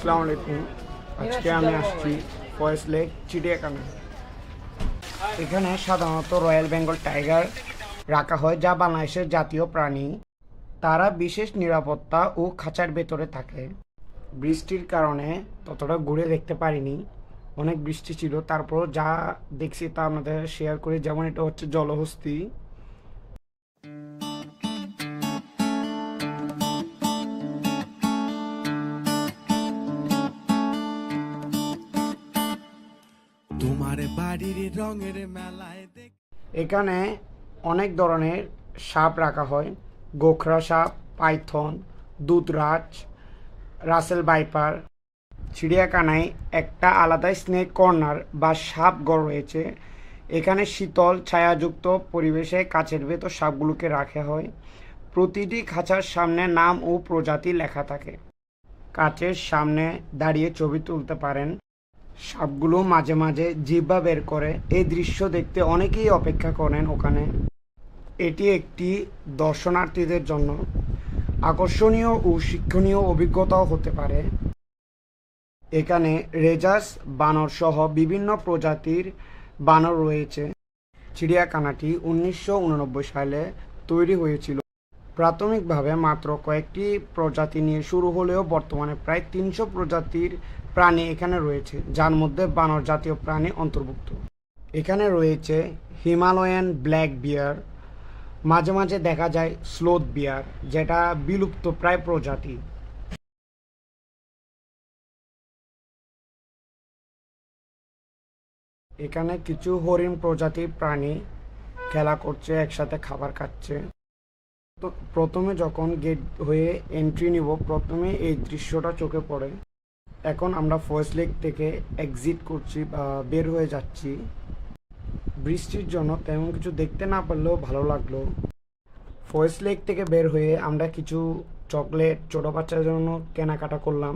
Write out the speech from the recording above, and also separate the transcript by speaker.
Speaker 1: আসসালামু আলাইকুম। আজকে আমি আসছি ফরেস্ট লেক চিড়িয়াখানা। এখানে সাধারণত রয়্যাল বেঙ্গল টাইগার রাখা হয়, যা বাংলাদেশের জাতীয় প্রাণী। তারা বিশেষ নিরাপত্তা ও খাঁচার ভেতরে থাকে। বৃষ্টির কারণে ততটা ঘুরে দেখতে পারিনি, অনেক বৃষ্টি ছিল। তারপর যা দেখছি তা আপনাদের শেয়ার করি। যেমন এটা হচ্ছে জলহস্তী।
Speaker 2: তোমার বাড়ির রঙের মেলায়
Speaker 1: এখানে অনেক ধরনের সাপ রাখা হয়: গোখরা সাপ, পাইথন, দুধরাজ, রাসেল ভাইপার। চিড়িয়াখানায় একটা আলাদা স্নেক কর্নার বা সাপ ঘর রয়েছে। এখানে শীতল ছায়াযুক্ত পরিবেশে কাচের ভেতর সাপগুলোকে রাখা হয়। প্রতিটি খাঁচার সামনে নাম ও প্রজাতি লেখা থাকে। কাচের সামনে দাঁড়িয়ে ছবি তুলতে পারেন। সাপগুলো মাঝে মাঝে জিহ্বা বের করে। এই দৃশ্য দেখতে অনেকেই অপেক্ষা করেন ওখানে। এটি একটি দর্শনার্থীদের জন্য আকর্ষণীয় ও শিক্ষণীয় অভিজ্ঞতাও হতে পারে। এখানে রেজাস বানর সহ বিভিন্ন প্রজাতির বানর রয়েছে। চিড়িয়াখানাটি 1989 সালে তৈরি হয়েছিল। প্রাথমিকভাবে মাত্র কয়েকটি প্রজাতি নিয়ে শুরু হলেও বর্তমানে প্রায় 300 প্রজাতির প্রাণী এখানে রয়েছে, যার মধ্যে বানর জাতীয় প্রাণী অন্তর্ভুক্ত। এখানে রয়েছে হিমালয়ান ব্ল্যাক বিয়ার, মাঝে মাঝে দেখা যায় স্লোথ বিয়ার, যেটা বিলুপ্ত প্রায় প্রজাতি। এখানে কিছু হরিণ প্রজাতির প্রাণী খেলা করছে, একসাথে খাবার খাচ্ছে। তো প্রথমে যখন গেট হয়ে এন্ট্রি নিব, প্রথমে এই দৃশ্যটা চোখে পড়ে। এখন আমরা ফরেস্ট লেক থেকে এক্সিট করছি বা বের হয়ে যাচ্ছি। বৃষ্টির জন্য তেমন কিছু দেখতে না পারলেও ভালো লাগলো। ফরেস্ট লেক থেকে বের হয়ে আমরা কিছু চকলেট ছোটো বাচ্চাদের জন্য কেনাকাটা করলাম।